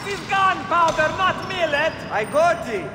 is gunpowder, not millet! I got it!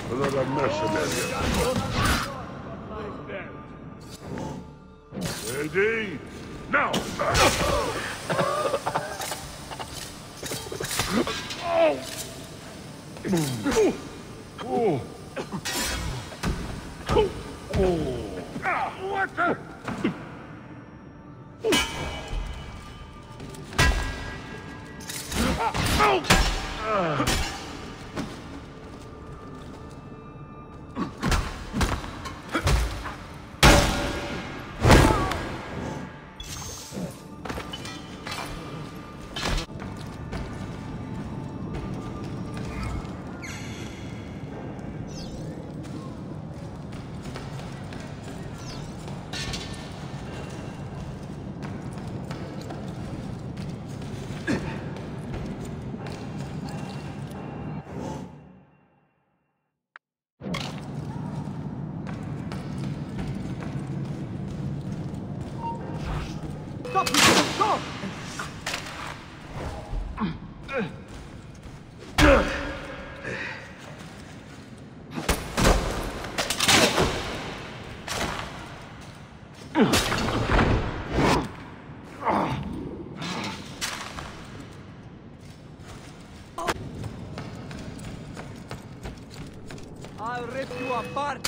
Another mercenary. Ready? Now! What the? Stop! Stop! I'll rip you apart!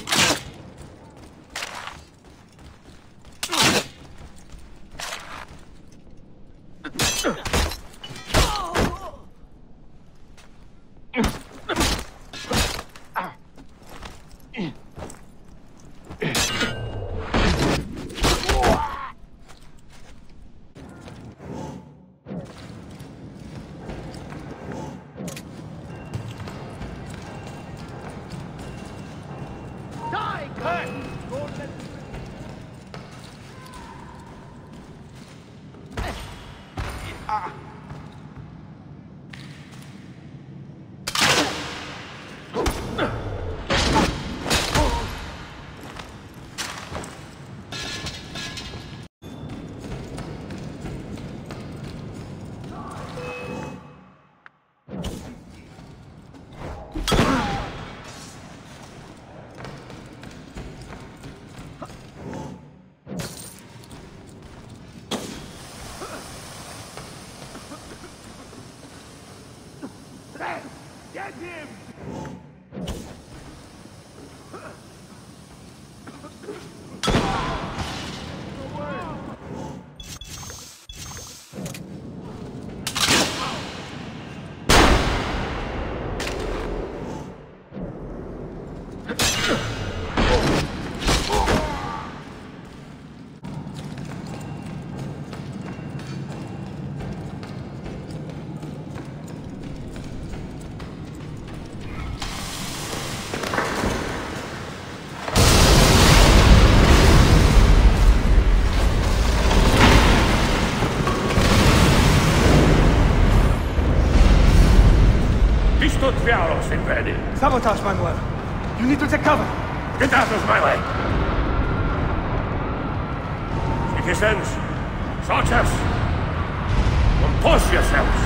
ready. Sabotage, Manuel. You need to take cover. Get out of my way! Citizens, soldiers, compose yourselves.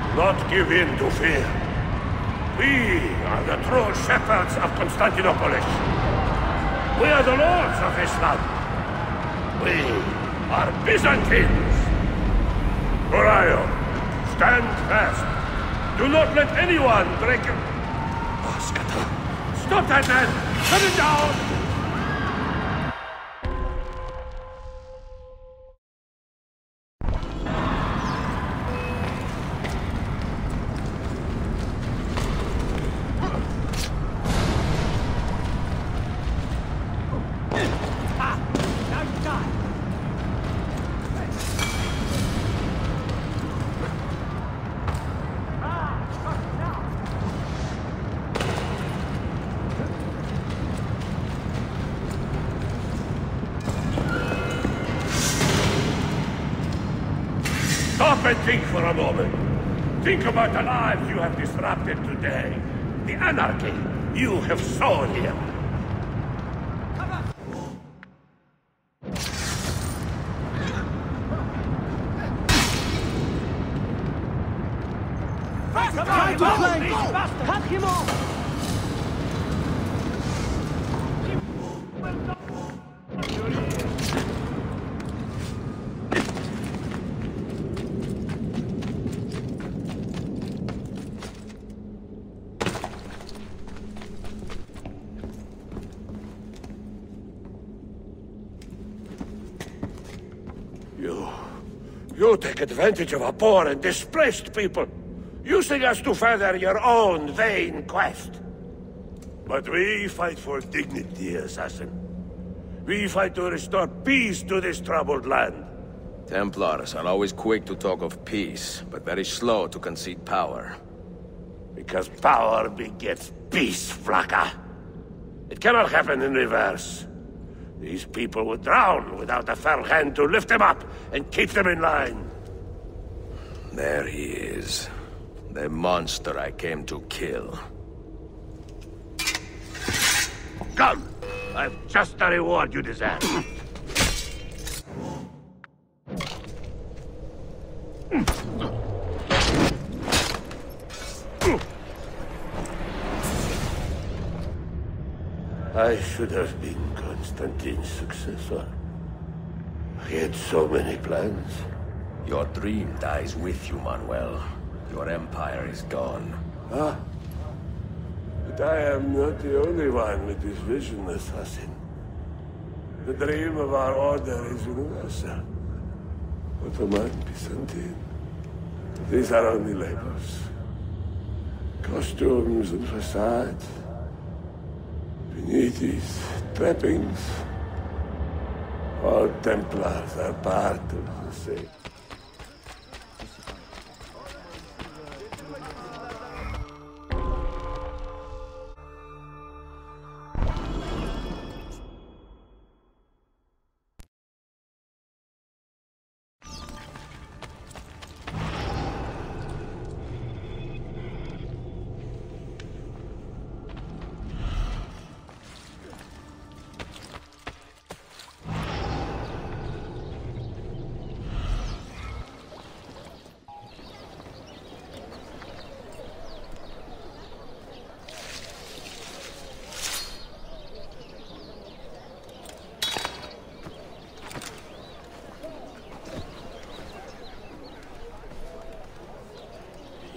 Do not give in to fear. We are the true shepherds of Constantinopolis. We are the lords of Islam. We are Byzantines. Gorion, stand fast. Do not let anyone break your... Oh, scatter. Stop that man! Shut it down! Stop and think for a moment. Think about the lives you have disrupted today. The anarchy you have sown here. Try to flank! Cut him off! You take advantage of our poor and displaced people, using us to further your own vain quest. But we fight for dignity, assassin. We fight to restore peace to this troubled land. Templars are always quick to talk of peace, but very slow to concede power. Because power begets peace, Flaka. It cannot happen in reverse. These people would drown without a fair hand to lift them up and keep them in line. There he is. The monster I came to kill. Come! I've just the reward you deserve. I should have been Constantine's successor. He had so many plans. Your dream dies with you, Manuel. Your empire is gone. Ah. But I am not the only one with this vision, assassin. The dream of our order is universal. Ottoman, Byzantine. These are only labels. Costumes and facades. Beneath these trappings, all Templars are part of the same.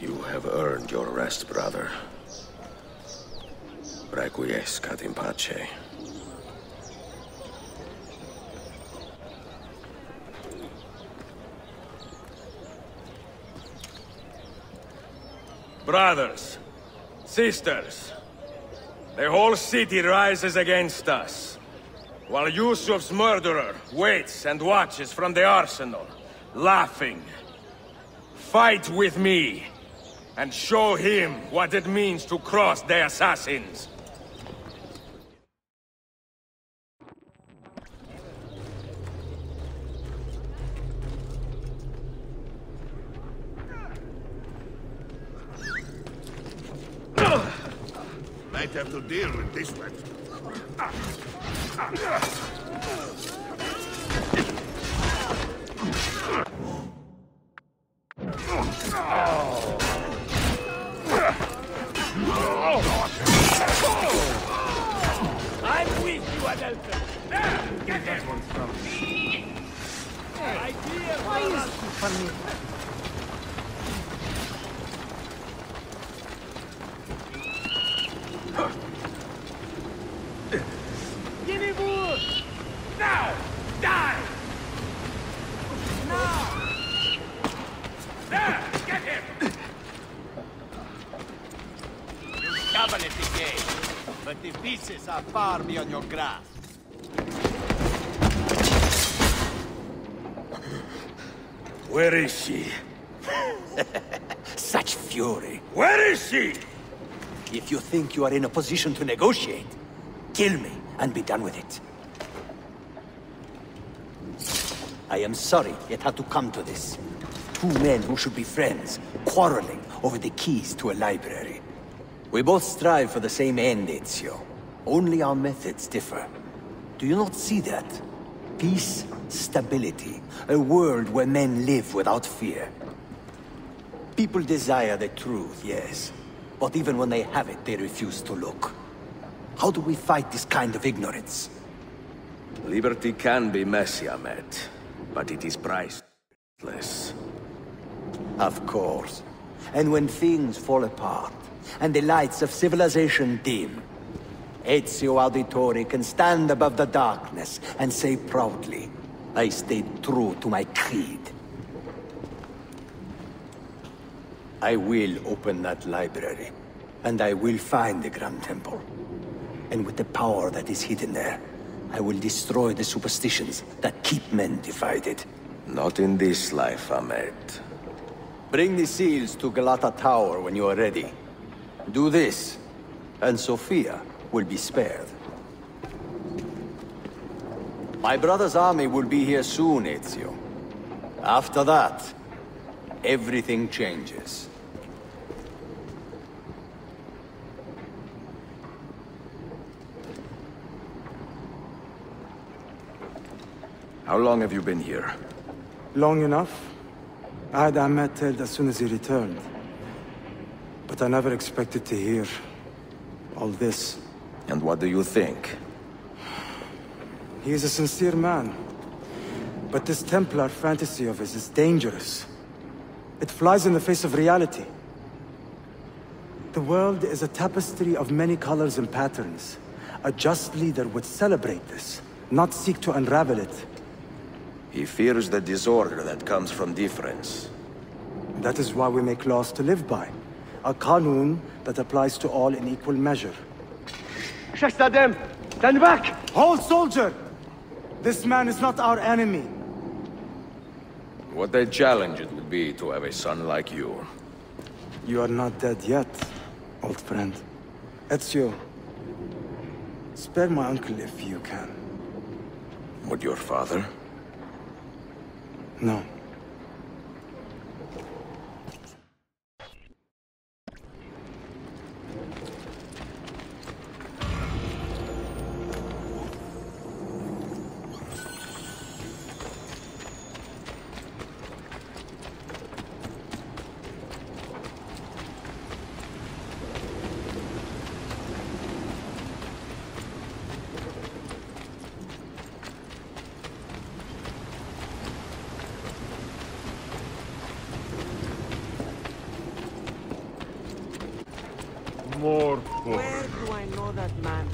You have earned your rest, brother. Requiescat in pace. Brothers, sisters, the whole city rises against us, while Yusuf's murderer waits and watches from the arsenal, laughing. Fight with me, and show him what it means to cross the assassins. might have to deal with this one. I'm with you, Adelphi. Get him! Why is he funny? Give me wood! Now! Die! Now! There! Get him! Cabinet engaged, but the pieces are far beyond your grasp. Where is she? Such fury. Where is she? If you think you are in a position to negotiate, kill me and be done with it. I am sorry it had to come to this. Two men who should be friends, quarreling over the keys to a library. We both strive for the same end, Ezio. Only our methods differ. Do you not see that? Peace, stability, a world where men live without fear. People desire the truth, yes. But even when they have it, they refuse to look. How do we fight this kind of ignorance? Liberty can be messy, Ahmed, but it is priceless. Of course. And when things fall apart, and the lights of civilization dim, Ezio Auditore can stand above the darkness and say proudly, I stayed true to my creed. I will open that library, and I will find the Grand Temple. And with the power that is hidden there, I will destroy the superstitions that keep men divided. Not in this life, Ahmed. Bring the seals to Galata Tower when you are ready. Do this, and Sophia will be spared. My brother's army will be here soon, Ezio. After that, everything changes. How long have you been here? Long enough. I had Ahmed killed as soon as he returned. But I never expected to hear all this. And what do you think? He is a sincere man. But this Templar fantasy of his is dangerous. It flies in the face of reality. The world is a tapestry of many colors and patterns. A just leader would celebrate this, not seek to unravel it. He fears the disorder that comes from difference. That is why we make laws to live by. A Qanun that applies to all in equal measure. Shahzadem, stand back! Hold, soldier! This man is not our enemy. What a challenge it would be to have a son like you. You are not dead yet, old friend. Ezio, spare my uncle if you can. Would your father? No. Where do I know that man?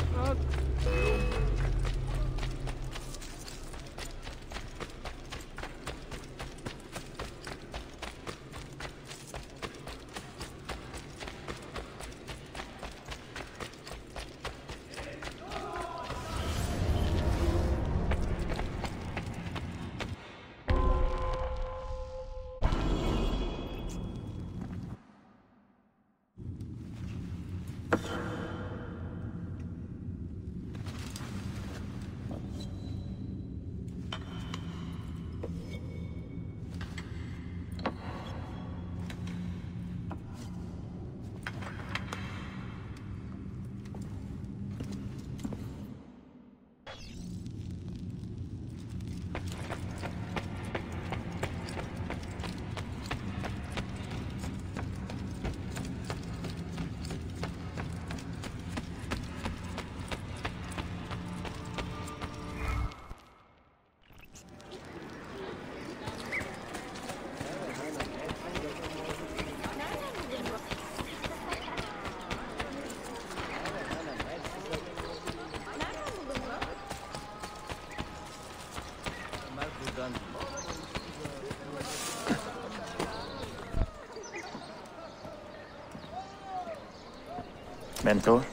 Mentor?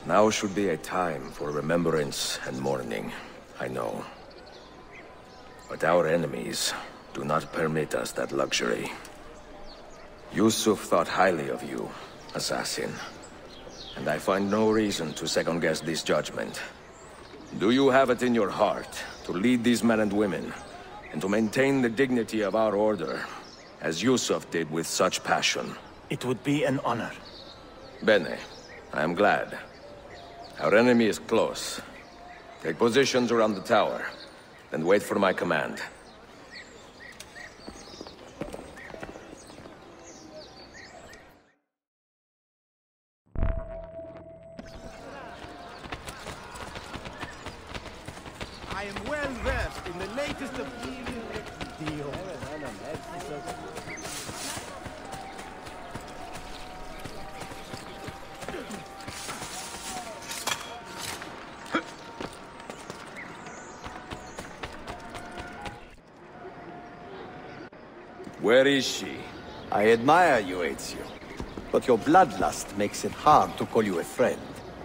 Now should be a time for remembrance and mourning, I know. But our enemies do not permit us that luxury. Yusuf thought highly of you, assassin. And I find no reason to second-guess this judgment. Do you have it in your heart to lead these men and women, and to maintain the dignity of our order, as Yusuf did with such passion? It would be an honor. Bene, I am glad. Our enemy is close. Take positions around the tower, then wait for my command. I am well versed in the latest of deal. Where is she? I admire you, Ezio. But your bloodlust makes it hard to call you a friend.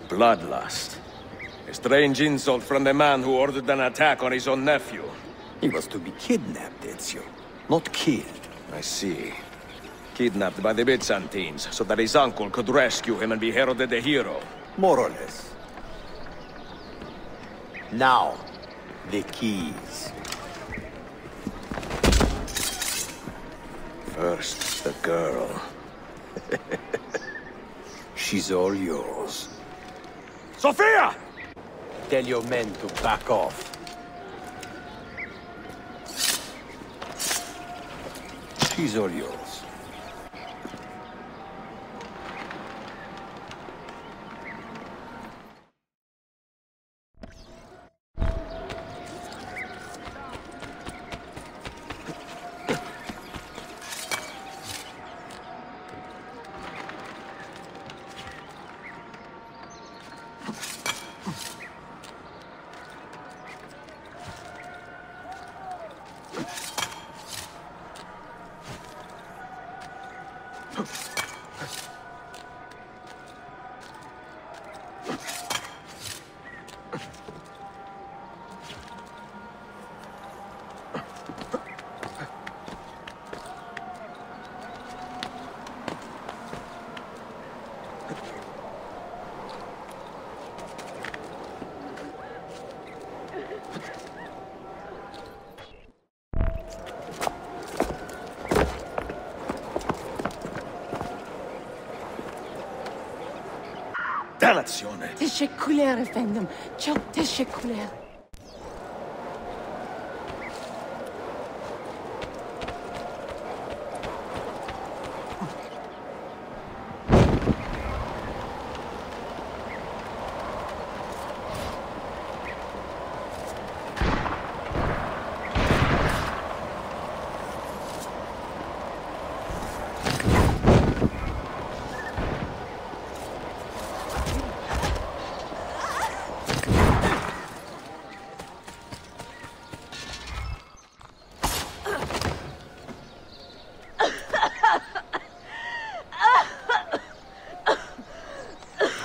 Bloodlust. A strange insult from the man who ordered an attack on his own nephew. He was to be kidnapped, Ezio, not killed. I see. Kidnapped by the Byzantines, so that his uncle could rescue him and be heralded a hero. More or less. Now, the keys. First, the girl. She's all yours. Sophia! Tell your men to back off. She's all yours. Dannazione! تشكلر efendim. Çok teşekkürler.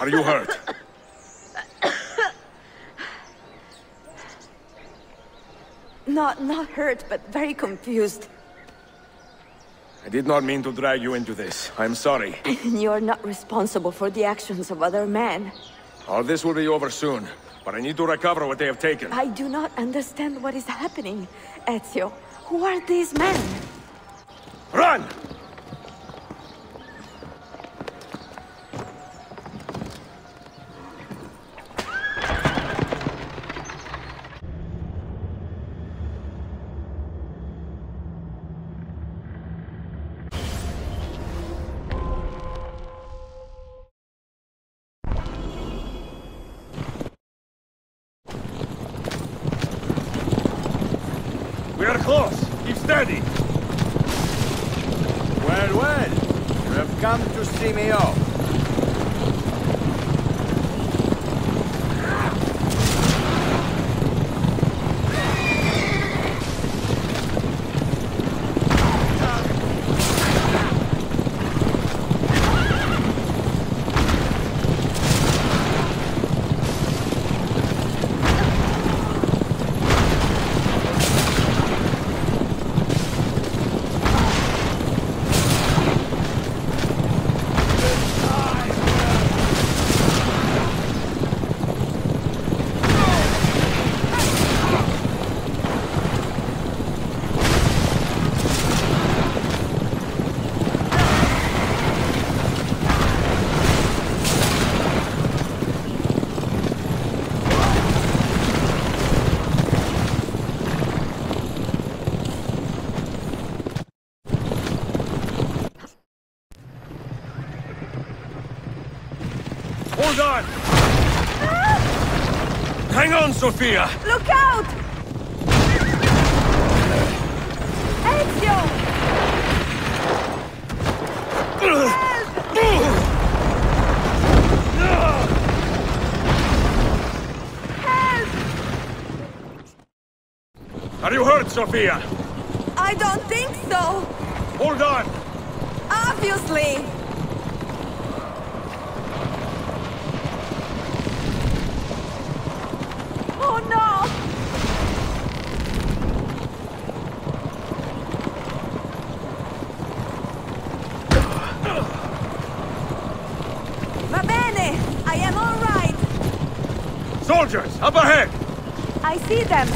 Are you hurt? Not hurt, but very confused. I did not mean to drag you into this. I'm sorry. You're not responsible for the actions of other men. All this will be over soon, but I need to recover what they have taken. I do not understand what is happening, Ezio. Who are these men? Run! We are close. Keep steady. Well, well. You have come to see me off. Hold on! Hang on, Sophia! Look out! Ezio! Help! Are you hurt, Sophia? I don't think so! Hold on! Obviously! Oh no! Va bene! I am all right! Soldiers, up ahead! I see them!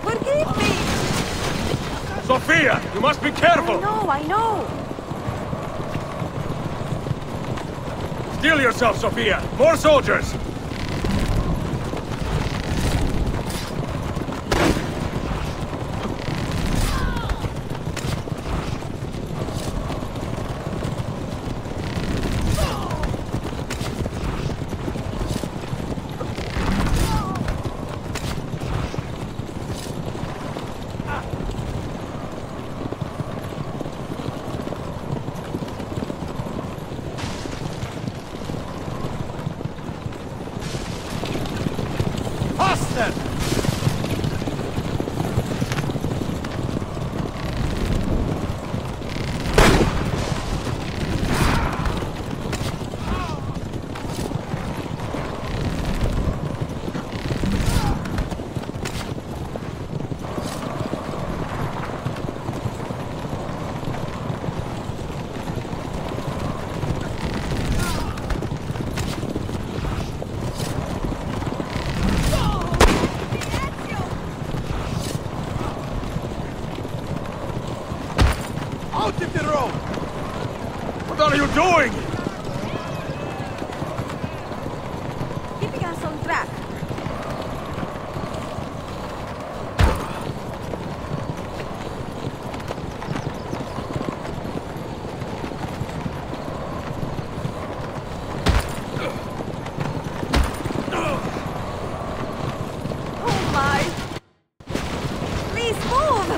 Forgive me! Sophia, you must be careful! I know! Steel yourself, Sophia! More soldiers! Faster! Out of the road! What are you doing? Keeping us on track. Oh my! Please move!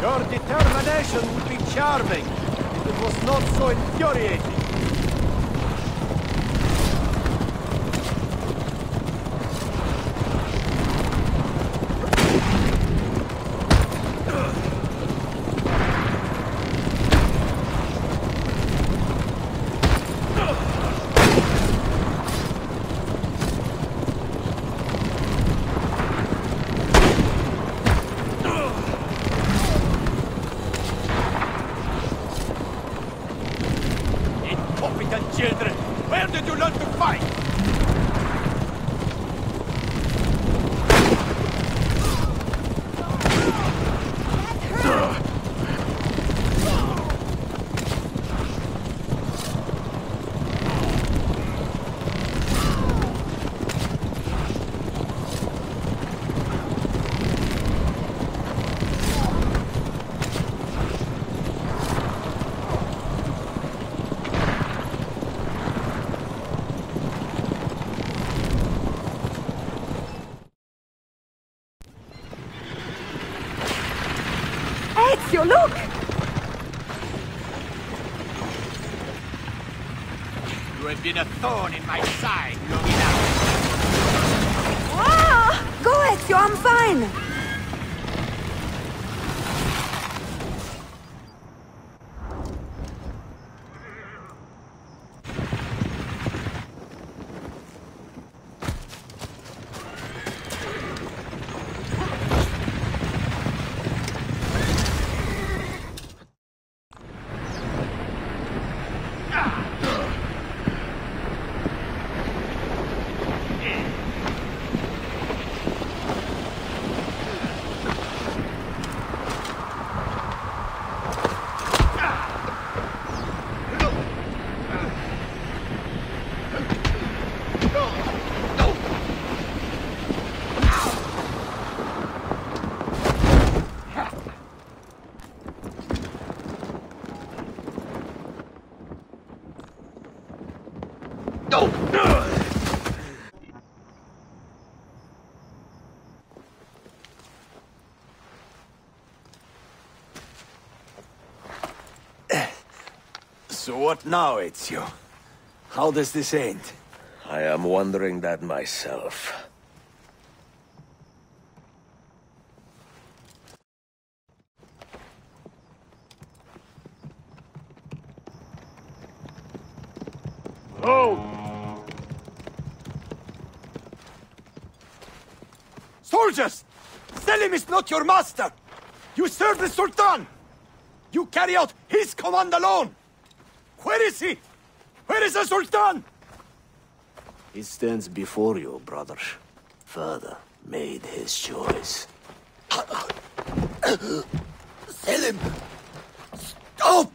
Your determination would be charming if it was not so infuriating. Ezio, look! You have been a thorn in my side long enough. Ah! Go, Ezio, I'm fine! So what now, Ezio? How does this end? I am wondering that myself. Oh! Soldiers! Selim is not your master! You serve the Sultan! You carry out his command alone! Where is he? Where is the Sultan? He stands before you, brother. Father made his choice. Selim! Stop!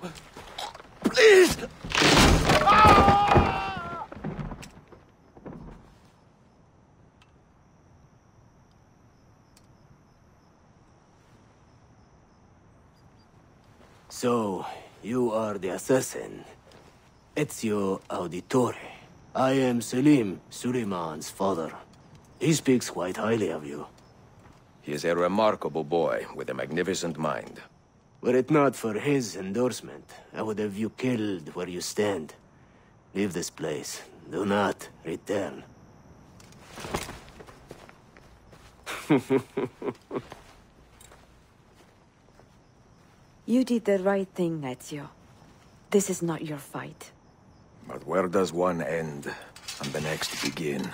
Please! So, you are the assassin. Ezio Auditore. I am Selim, Suleiman's father. He speaks quite highly of you. He is a remarkable boy with a magnificent mind. Were it not for his endorsement, I would have you killed where you stand. Leave this place. Do not return. You did the right thing, Ezio. This is not your fight. But where does one end and the next begin?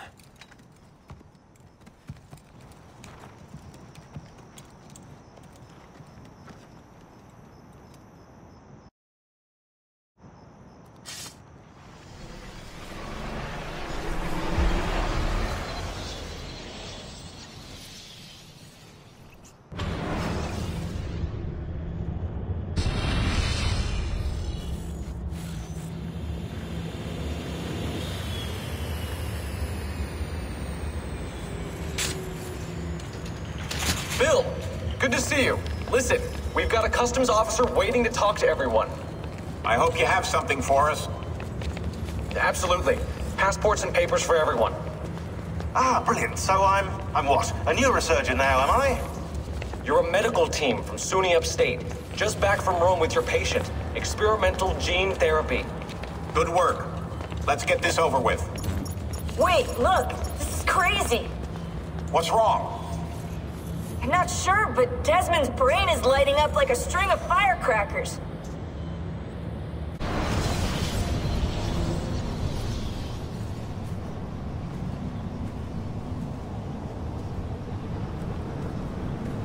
Bill, good to see you. Listen, we've got a customs officer waiting to talk to everyone. I hope you have something for us. Absolutely. Passports and papers for everyone. Ah, brilliant. So I'm what? A neurosurgeon now, am I? You're a medical team from SUNY Upstate. Just back from Rome with your patient. Experimental gene therapy. Good work. Let's get this over with. Wait, look! This is crazy! What's wrong? I'm not sure, but Desmond's brain is lighting up like a string of firecrackers.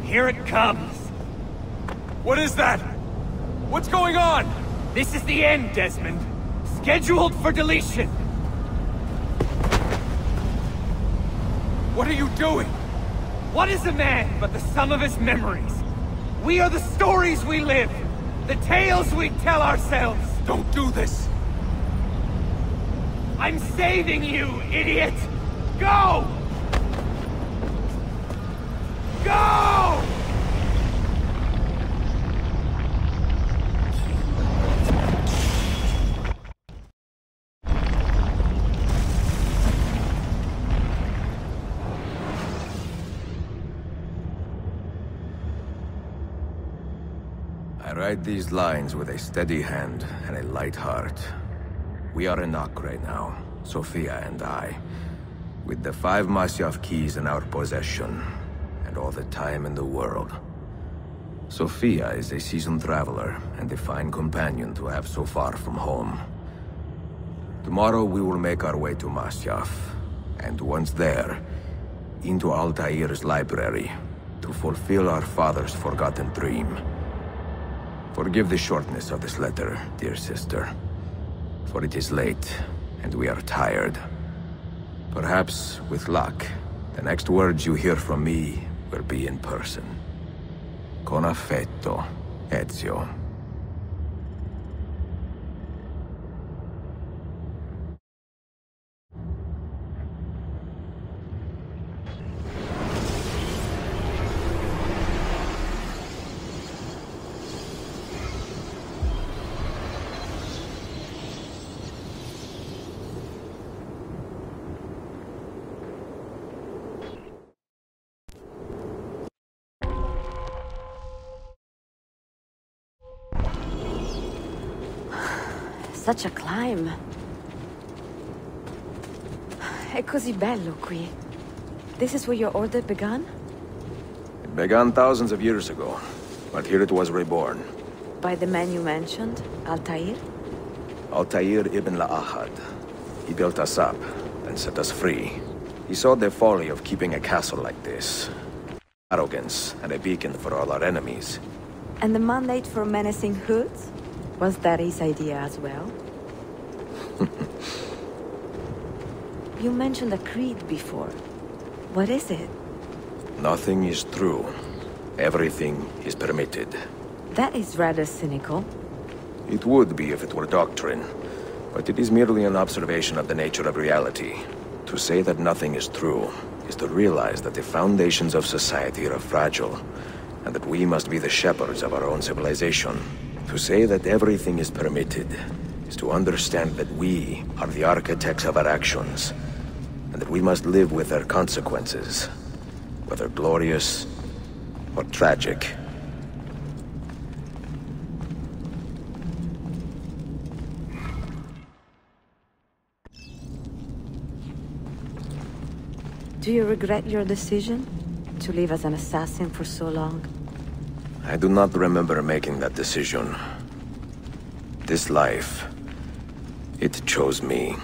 Here it comes! What is that? What's going on? This is the end, Desmond. Scheduled for deletion. What are you doing? What is a man but the sum of his memories? We are the stories we live, the tales we tell ourselves. Don't do this. I'm saving you, idiot! Go! Go! I write these lines with a steady hand and a light heart. We are in Acre now, Sophia and I, with the 5 Masyaf keys in our possession, and all the time in the world. Sophia is a seasoned traveler, and a fine companion to have so far from home. Tomorrow we will make our way to Masyaf, and once there, into Altair's library, to fulfill our father's forgotten dream. Forgive the shortness of this letter, dear sister, for it is late, and we are tired. Perhaps, with luck, the next words you hear from me will be in person. Con affetto, Ezio. Such a climb. È così bello qui. This is where your order began? It began thousands of years ago, but here it was reborn. By the man you mentioned, Altair? Altair ibn La'ahad. He built us up, then set us free. He saw the folly of keeping a castle like this. Arrogance, and a beacon for all our enemies. And the mandate for menacing hoods? Was that his idea as well? You mentioned a creed before. What is it? Nothing is true. Everything is permitted. That is rather cynical. It would be if it were doctrine, but it is merely an observation of the nature of reality. To say that nothing is true is to realize that the foundations of society are fragile, and that we must be the shepherds of our own civilization. To say that everything is permitted is to understand that we are the architects of our actions, and that we must live with their consequences, whether glorious or tragic. Do you regret your decision to live as an assassin for so long? I do not remember making that decision. This life, it chose me.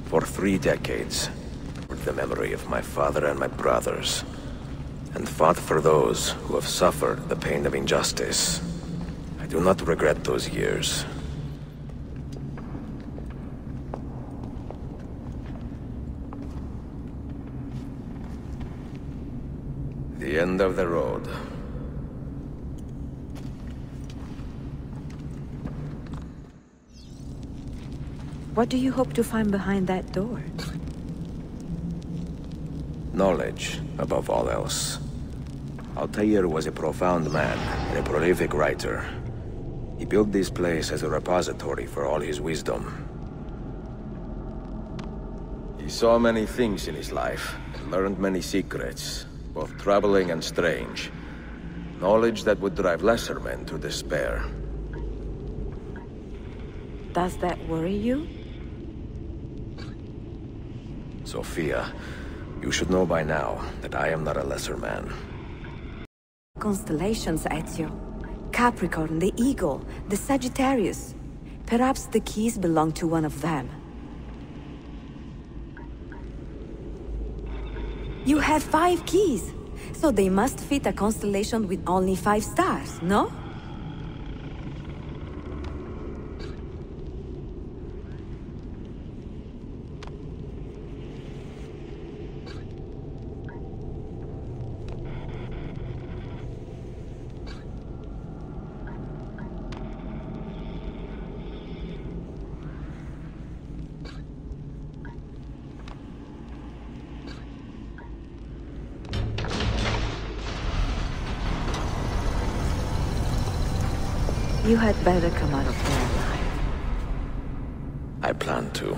For 3 decades, with the memory of my father and my brothers, and fought for those who have suffered the pain of injustice. I do not regret those years. The end of the road. What do you hope to find behind that door? Knowledge, above all else. Altair was a profound man and a prolific writer. He built this place as a repository for all his wisdom. He saw many things in his life, and learned many secrets, both troubling and strange. Knowledge that would drive lesser men to despair. Does that worry you? Sophia, you should know by now that I am not a lesser man. Constellations, Ezio. Capricorn, the Eagle, the Sagittarius. Perhaps the keys belong to one of them. You have 5 keys, so they must fit a constellation with only 5 stars, no? You had better come out of there alive. I plan to.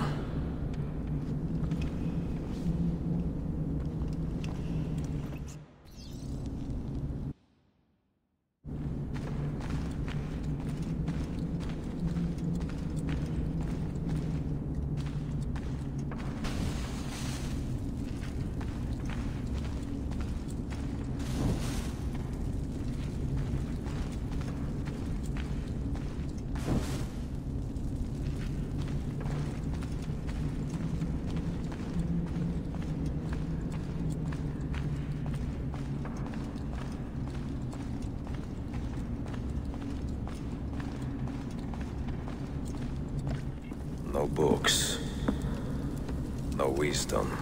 No books. No wisdom.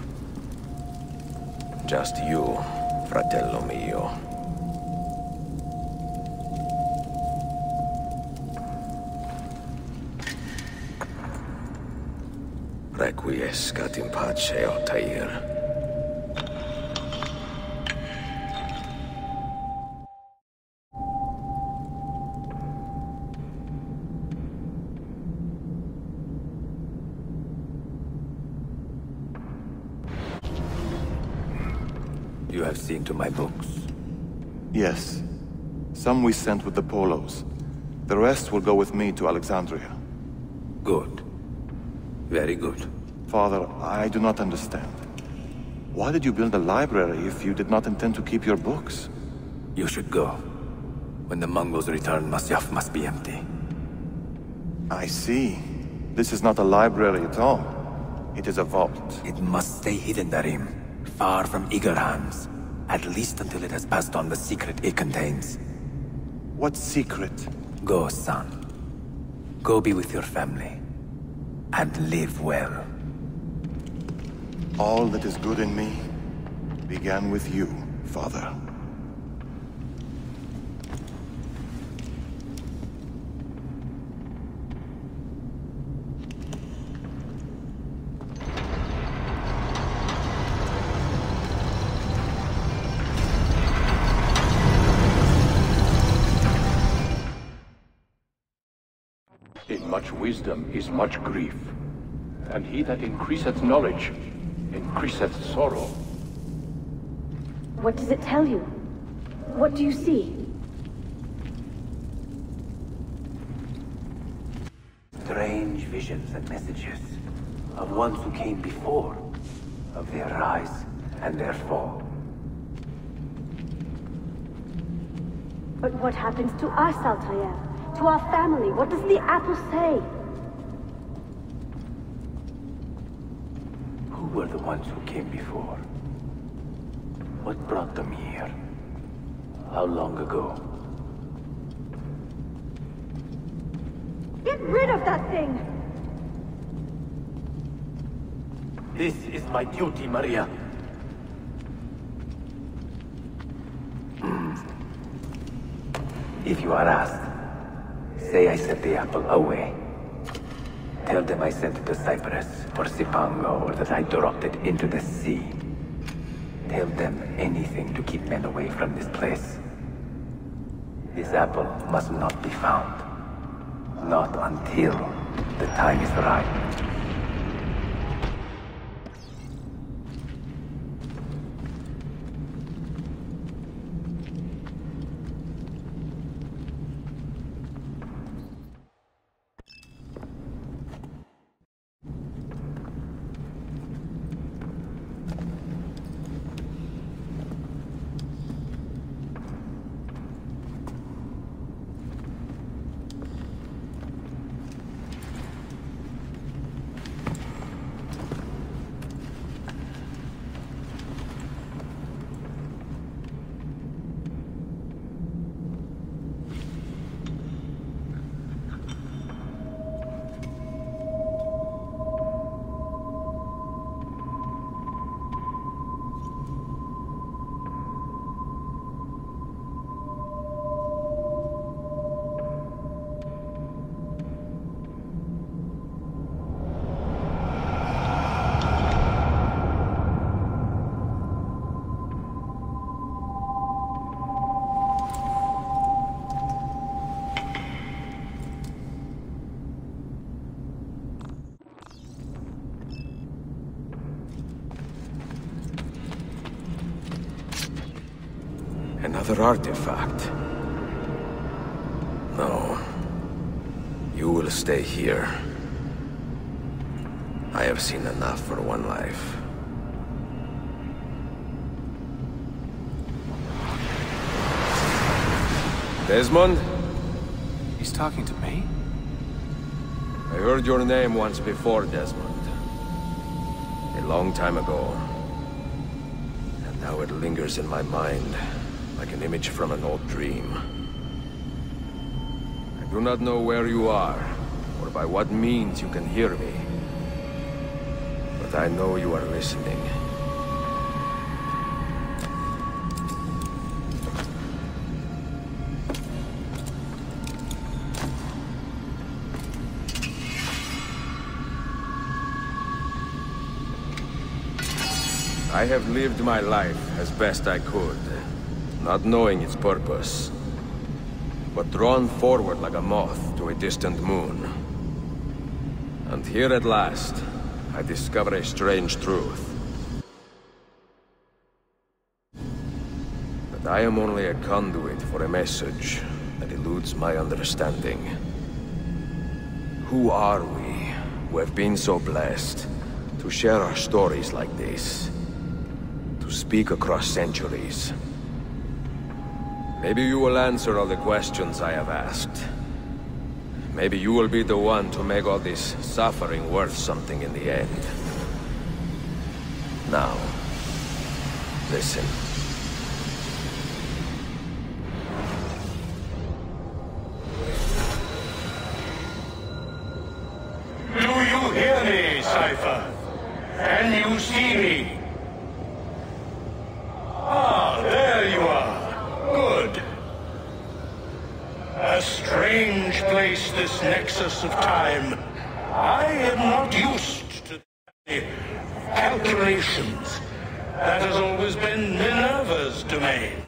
Just you, fratello mio. Requiescat in pace, Altair. You have seen to my books? Yes. Some we sent with the Polos. The rest will go with me to Alexandria. Good. Very good. Father, I do not understand. Why did you build a library if you did not intend to keep your books? You should go. When the Mongols return, Masyaf must be empty. I see. This is not a library at all. It is a vault. It must stay hidden, Darim. Far from eager hands. At least until it has passed on the secret it contains. What secret? Go, son. Go be with your family. And live well. All that is good in me began with you, Father. In much wisdom is much grief, and he that increaseth knowledge increaseth sorrow. What does it tell you? What do you see? Strange visions and messages of ones who came before, of their rise and their fall. But what happens to us, Altair? To our family? What does the apple say? Who were the ones who came before? What brought them here? How long ago? Get rid of that thing! This is my duty, Maria. If you are asked, say I set the apple away. Tell them I sent it to Cyprus, or Cipango, or that I dropped it into the sea. Tell them anything to keep men away from this place. This apple must not be found. Not until the time is right. Another artifact. No. You will stay here. I have seen enough for one life. Desmond? He's talking to me? I heard your name once before, Desmond. A long time ago. And now it lingers in my mind, like an image from an old dream. I do not know where you are, or by what means you can hear me. but I know you are listening. I have lived my life as best I could, not knowing its purpose, but drawn forward like a moth to a distant moon. And here at last, I discover a strange truth. That I am only a conduit for a message that eludes my understanding. Who are we, who have been so blessed, to share our stories like this? To speak across centuries? Maybe you will answer all the questions I have asked. Maybe you will be the one to make all this suffering worth something in the end. Now, listen. Do you hear me, Cypher? Can you see me? Ah, there you are. Good. A strange place, this nexus of time. I am not used to the calculations. That has always been Minerva's domain.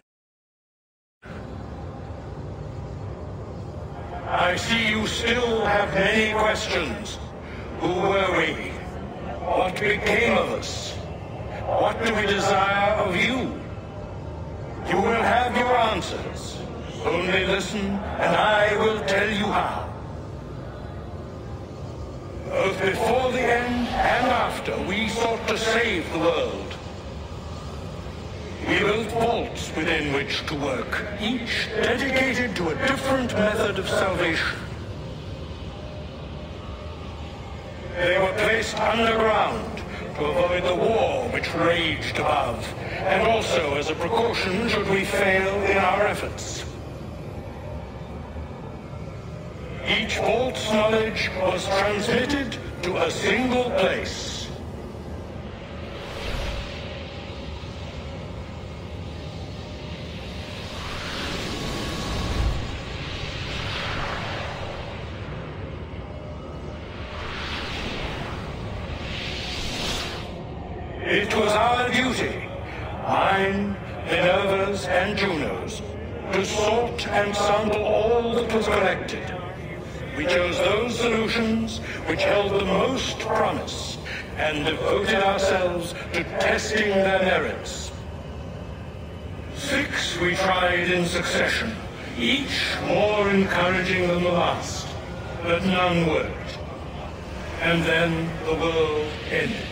I see you still have many questions. Who were we? What became of us? What do we desire of you? You will have your answers. Only listen, and I will tell you how. Both before the end and after, we sought to save the world. We built vaults within which to work, each dedicated to a different method of salvation. They were placed underground to avoid the war which raged above, and also as a precaution should we fail in our efforts. Each vault's knowledge was transmitted to a single place. It was our duty, mine, Minerva's, and Juno's, to sort and sample all that was collected. We chose those solutions which held the most promise, and devoted ourselves to testing their merits. 6 we tried in succession, each more encouraging than the last, but none worked. And then the world ended.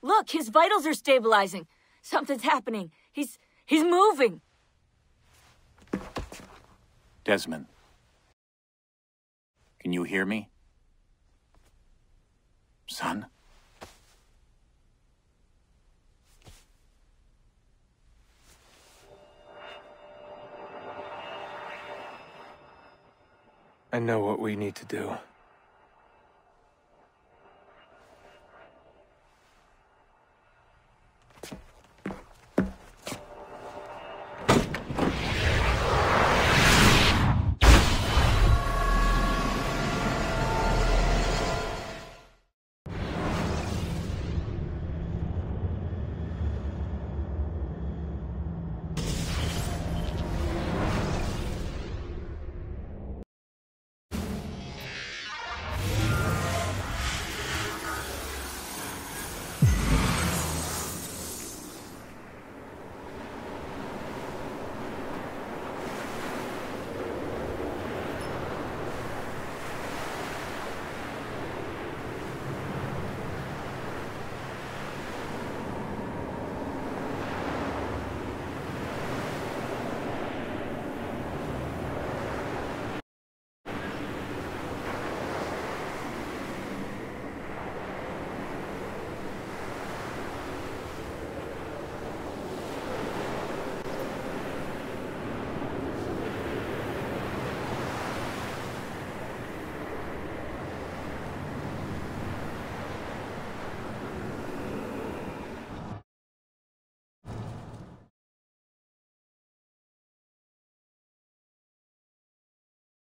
Look, his vitals are stabilizing. Something's happening. He's moving. Desmond. Can you hear me? Son? I know what we need to do.